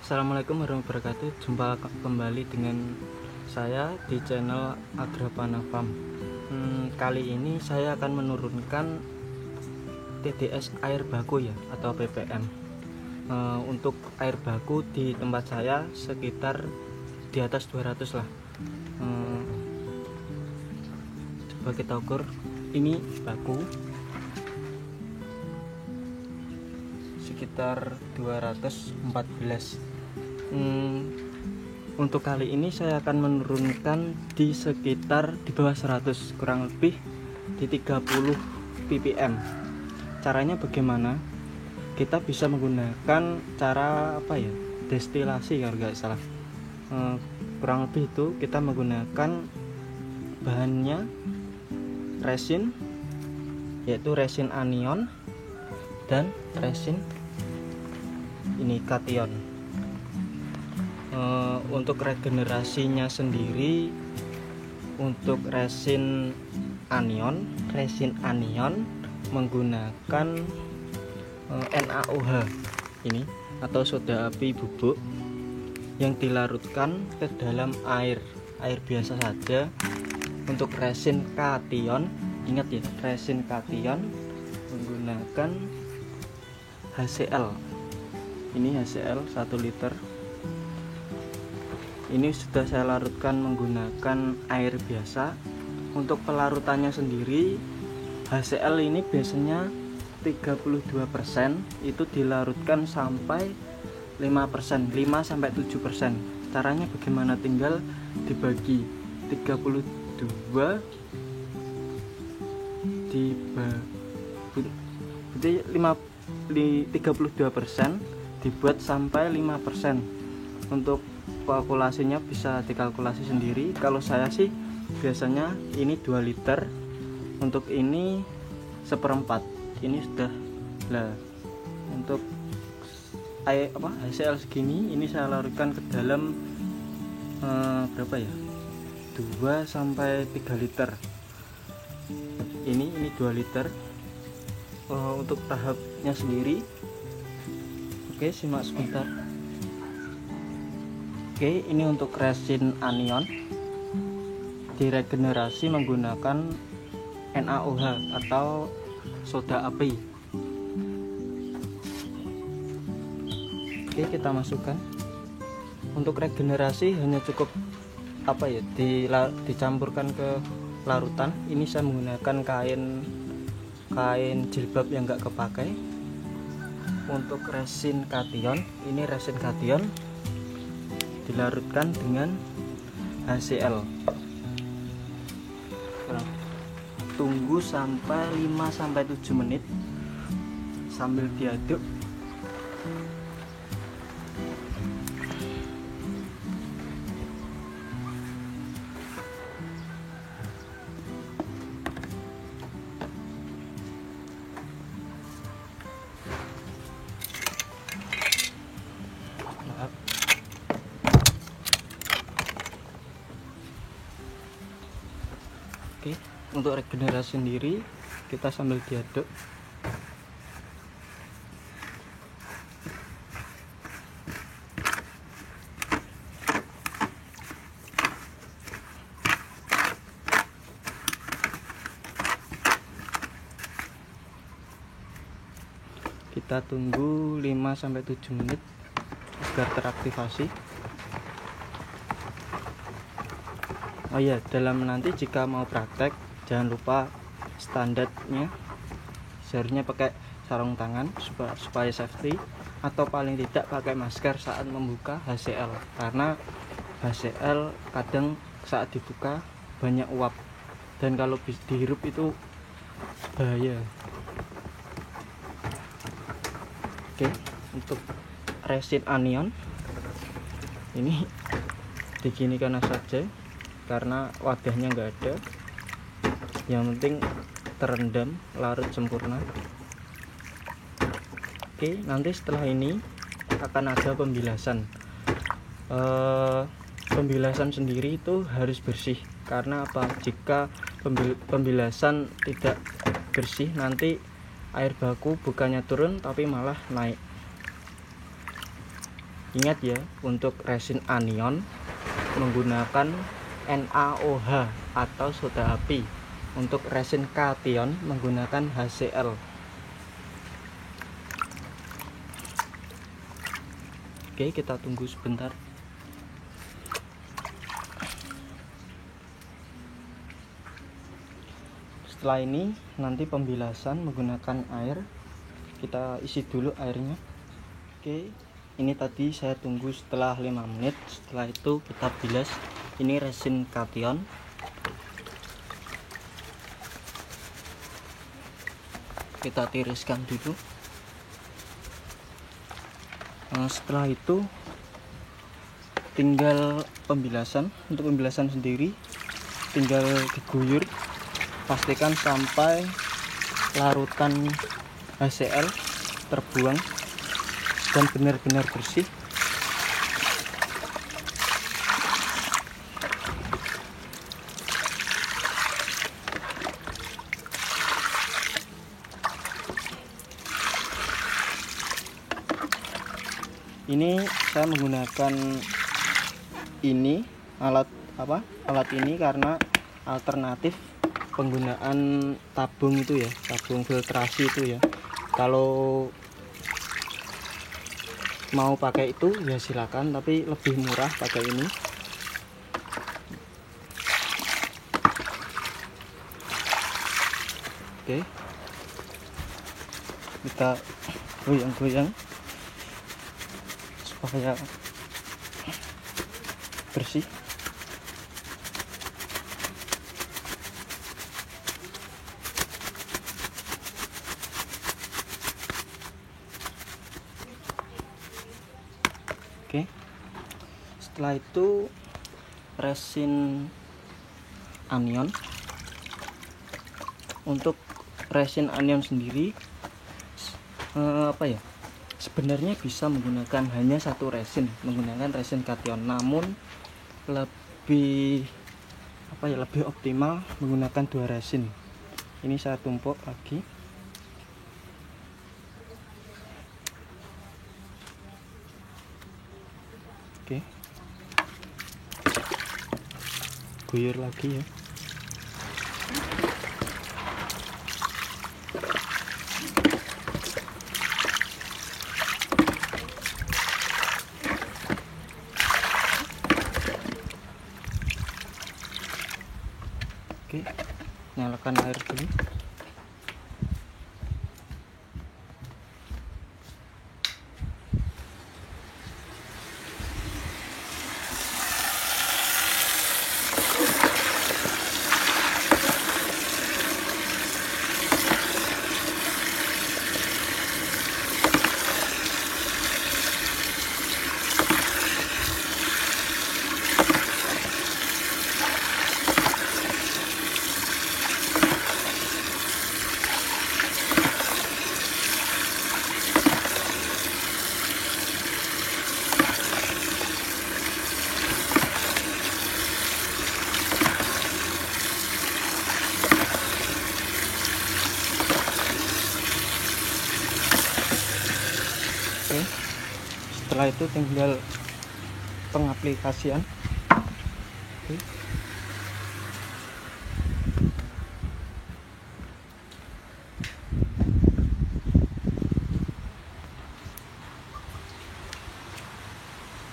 Assalamualaikum warahmatullahi wabarakatuh. Jumpa kembali dengan saya di channel Agrapana Farm. Kali ini saya akan menurunkan TDS air baku ya, atau ppm. Untuk air baku di tempat saya sekitar di atas 200 lah. Coba kita ukur. Ini baku sekitar 214. Untuk kali ini saya akan menurunkan di sekitar di bawah 100, kurang lebih di 30 ppm. Caranya bagaimana? Kita bisa menggunakan cara destilasi kalau nggak salah. Kurang lebih itu kita menggunakan bahannya resin, yaitu resin anion dan resin ini kation. Untuk regenerasinya sendiri, untuk resin anion menggunakan NaOH ini atau soda api bubuk yang dilarutkan ke dalam air biasa saja. Untuk resin kation, ingat ya, resin kation menggunakan HCl. Ini HCl 1 liter. Ini sudah saya larutkan menggunakan air biasa. Untuk pelarutannya sendiri, HCl ini biasanya 32%, itu dilarutkan sampai 5%, 5-7%. Caranya bagaimana? Tinggal dibagi 32 32% dibuat sampai 5%. Untuk kalkulasinya bisa dikalkulasi sendiri. Kalau saya sih biasanya ini 2 liter, untuk ini 1/4. Ini sudah lah. Untuk HCl segini, ini saya larutkan ke dalam 2-3 liter. Ini 2 liter. Untuk tahapnya sendiri, oke, simak sebentar. Oke, ini untuk resin anion diregenerasi menggunakan NaOH atau soda api. Oke, kita masukkan. Untuk regenerasi hanya cukup dicampurkan ke larutan. Ini saya menggunakan kain jilbab yang enggak kepakai. Untuk resin kation, ini resin kation dilarutkan dengan HCl. Tunggu sampai 5-7 menit sambil diaduk. Oke, untuk regenerasi sendiri kita sambil diaduk. Kita tunggu 5-7 menit agar teraktivasi. Oh ya, dalam nanti jika mau praktek, jangan lupa standarnya seharusnya pakai sarung tangan supaya safety, atau paling tidak pakai masker saat membuka HCl, karena HCl kadang saat dibuka banyak uap dan kalau dihirup itu bahaya. Oke, untuk resin anion ini diginikan saja karena wadahnya enggak ada. Yang penting terendam larut sempurna. Oke, nanti setelah ini akan ada pembilasan. Pembilasan sendiri itu harus bersih, karena apa? Jika pembilasan tidak bersih, nanti air baku bukannya turun tapi malah naik. Ingat ya, untuk resin anion menggunakan NaOH atau soda api. Untuk resin kation menggunakan HCl. Oke, kita tunggu sebentar. Setelah ini nanti pembilasan menggunakan air. Kita isi dulu airnya. Oke, ini tadi saya tunggu setelah 5 menit. Setelah itu kita bilas. Ini resin kation. Kita tiriskan dulu. Nah, setelah itu tinggal pembilasan. Untuk pembilasan sendiri tinggal diguyur, pastikan sampai larutan HCl terbuang dan benar-benar bersih. Ini saya menggunakan alat ini karena alternatif penggunaan tabung itu ya, tabung filtrasi itu ya. Kalau mau pakai itu ya silakan, tapi lebih murah pakai ini. Oke, kita goyang-goyang supaya bersih. Oke, setelah itu resin anion. Untuk resin anion sendiri sebenarnya bisa menggunakan hanya satu resin, menggunakan resin kation, namun lebih optimal menggunakan 2 resin. Ini saya tumpuk lagi. Oke, guyur lagi ya. Oke, nyalakan air dulu. Oke, setelah itu tinggal pengaplikasian. Oke.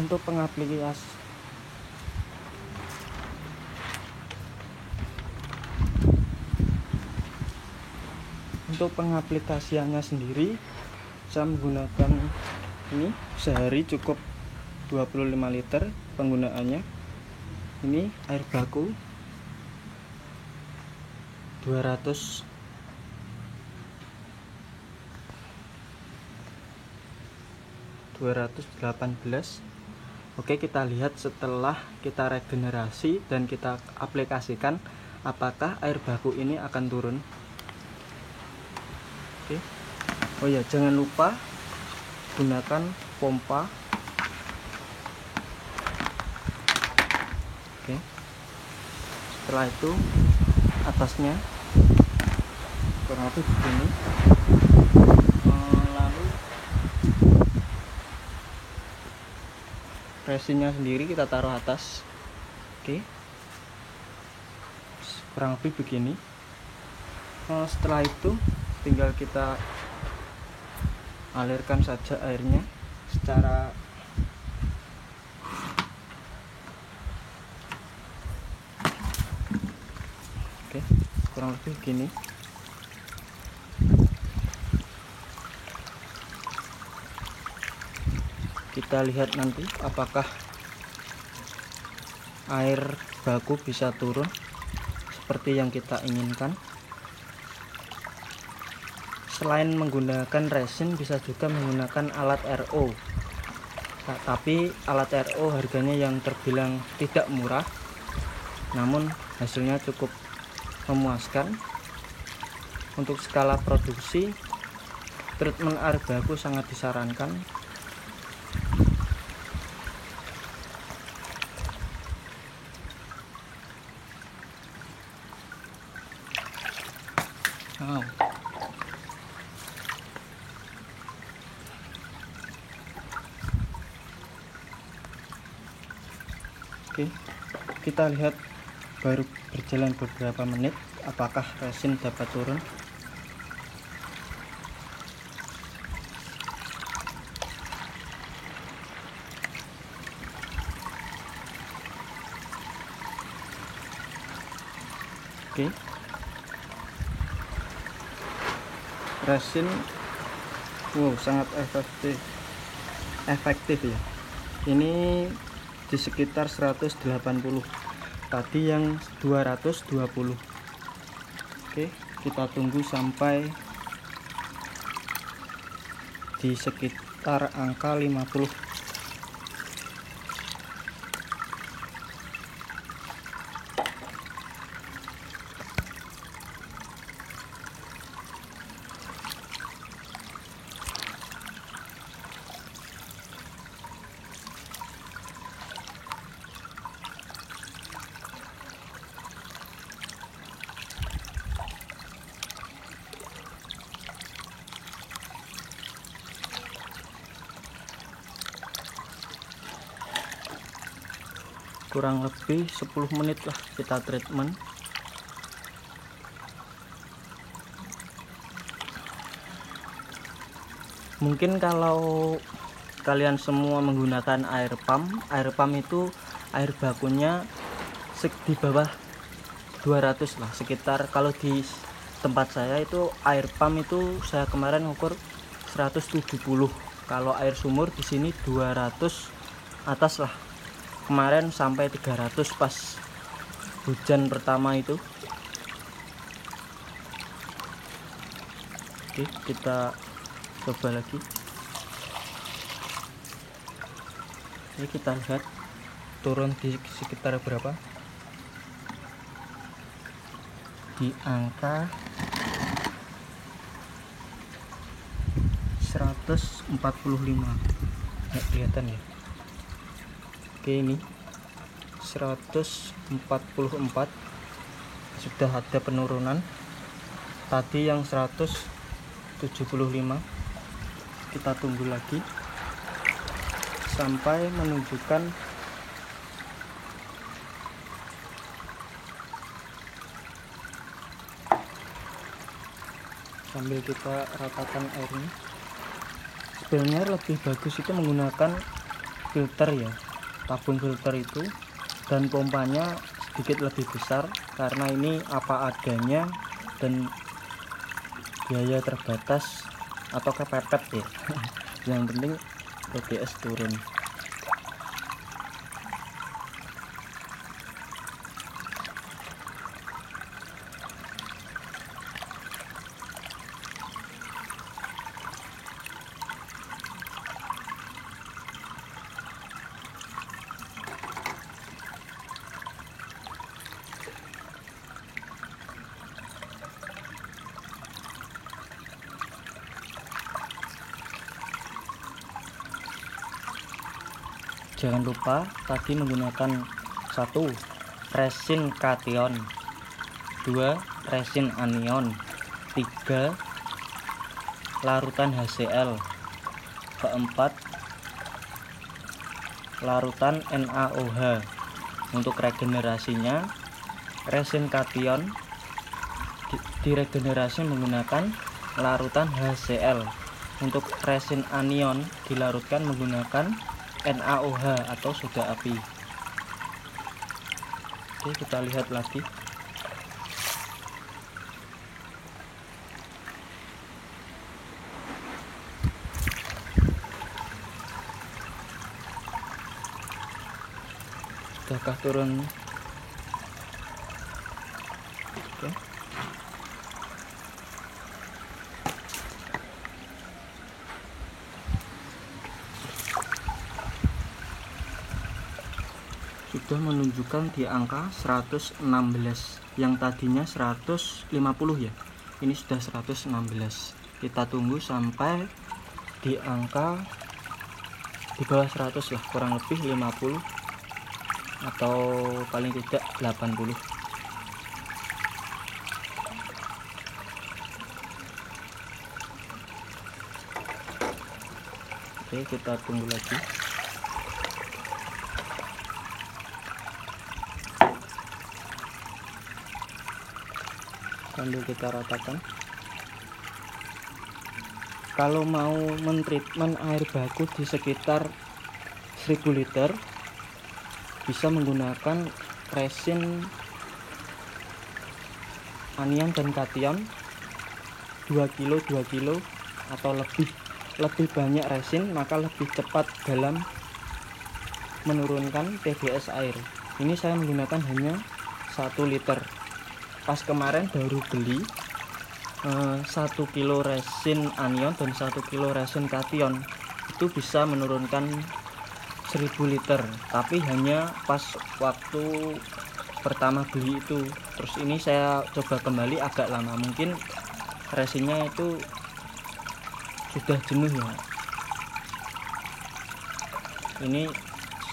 Untuk pengaplikasiannya sendiri, saya menggunakan ini sehari cukup 25 liter penggunaannya. Ini air baku 218. Oke, kita lihat setelah kita regenerasi dan kita aplikasikan apakah air baku ini akan turun. Oke. Oh ya, jangan lupa gunakan pompa. Oke. Setelah itu atasnya kurang lebih begini. Lalu resinnya sendiri kita taruh atas. Oke, kurang lebih begini. Setelah itu tinggal kita alirkan saja airnya secara kurang lebih begini. Kita lihat nanti apakah air baku bisa turun seperti yang kita inginkan. Selain menggunakan resin, bisa juga menggunakan alat RO. Nah, tapi alat RO harganya yang terbilang tidak murah, namun hasilnya cukup memuaskan. Untuk skala produksi, treatment air baku sangat disarankan. Oke, kita lihat baru berjalan beberapa menit apakah resin dapat turun. Oke, resin sangat efektif ya. Ini di sekitar 180, tadi yang 220. Oke, kita tunggu sampai di sekitar angka 50. Kurang lebih 10 menit lah kita treatment. Mungkin kalau kalian semua menggunakan air pump itu air bakunya di bawah 200 lah, sekitar. Kalau di tempat saya itu air pump itu saya kemarin ngukur 170. Kalau air sumur di sini 200 atas lah. Kemarin sampai 300 pas hujan pertama itu. Oke, kita coba lagi. Ini kita lihat turun di sekitar berapa, di angka 145. Kelihatan ya. Oke, ini 144, sudah ada penurunan. Tadi yang 175. Kita tunggu lagi sampai menunjukkan sambil kita ratakan airnya. Sebenarnya lebih bagus itu menggunakan filter ya, tabung filter itu, dan pompanya sedikit lebih besar karena ini apa adanya dan biaya terbatas atau kepepet ya. Yang penting ODS turun. Jangan lupa tadi menggunakan 1. resin kation, 2. resin anion, 3. larutan HCl, 4. larutan NaOH. Untuk regenerasinya, resin kation diregenerasi menggunakan larutan HCl. Untuk resin anion dilarutkan menggunakan NaOH atau soda api. Oke, kita lihat lagi. Sudahkah turun? Oke. Sudah menunjukkan di angka 116, yang tadinya 150 ya. Ini sudah 116. Kita tunggu sampai di angka di bawah 100 lah, kurang lebih 50 atau paling tidak 80. Oke, kita tunggu lagi. Sambil kita ratakan. Kalau mau mentreatment air baku di sekitar 1000 liter, bisa menggunakan resin anion dan kation 2 kilo atau lebih banyak resin, maka lebih cepat dalam menurunkan TDS air. Ini saya menggunakan hanya 1 liter. Pas kemarin baru beli 1 kilo resin anion dan 1 kilo resin kation, itu bisa menurunkan 1000 liter, tapi hanya pas waktu pertama beli itu. Terus ini saya coba kembali agak lama, mungkin resinnya itu sudah jenuh ya. Ini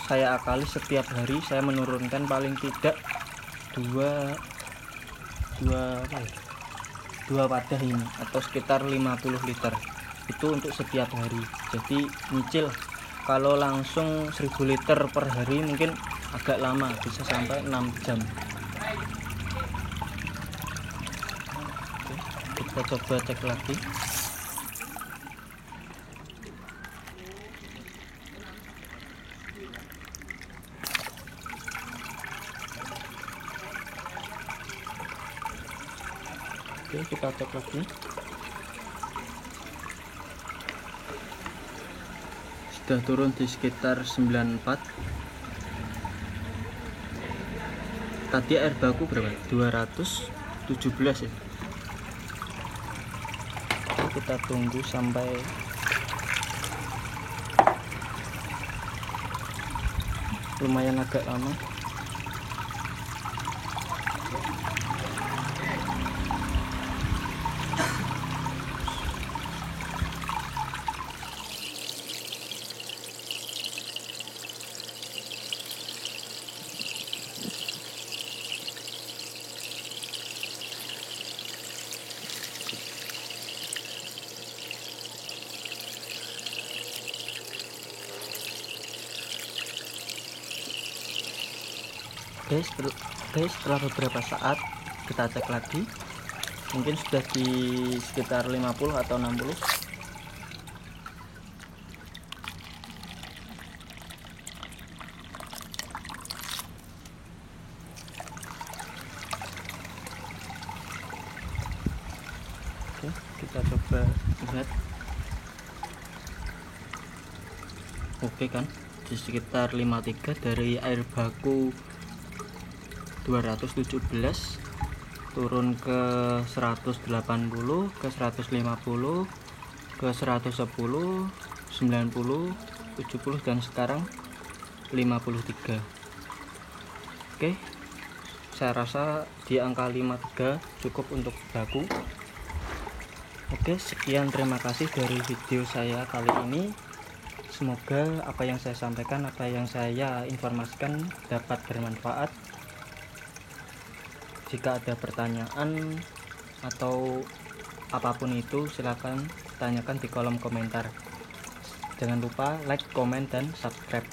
saya akali setiap hari, saya menurunkan paling tidak dua wadah ini, atau sekitar 50 liter itu untuk setiap hari. Jadi nyicil. Kalau langsung 1000 liter per hari mungkin agak lama, bisa sampai 6 jam. Oke, kita coba cek lagi. Oke, kita cek lagi. Sudah turun di sekitar 94. Tadi air baku berapa? 217 ya. Oke, kita tunggu sampai lumayan agak lama. Guys, setelah beberapa saat kita cek lagi, mungkin sudah di sekitar 50 atau 60. Oke, kita coba lihat. Oke kan, di sekitar 53 dari air baku 217 turun ke 180, ke 150, ke 110, 90, 70, dan sekarang 53. Oke, saya rasa di angka 53 cukup untuk baku. Oke, sekian, terima kasih dari video saya kali ini. Semoga apa yang saya sampaikan, apa yang saya informasikan dapat bermanfaat. Jika ada pertanyaan atau apapun itu, silakan tanyakan di kolom komentar. Jangan lupa like, komen, dan subscribe.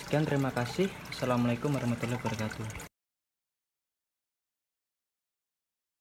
Sekian, terima kasih. Assalamualaikum warahmatullahi wabarakatuh.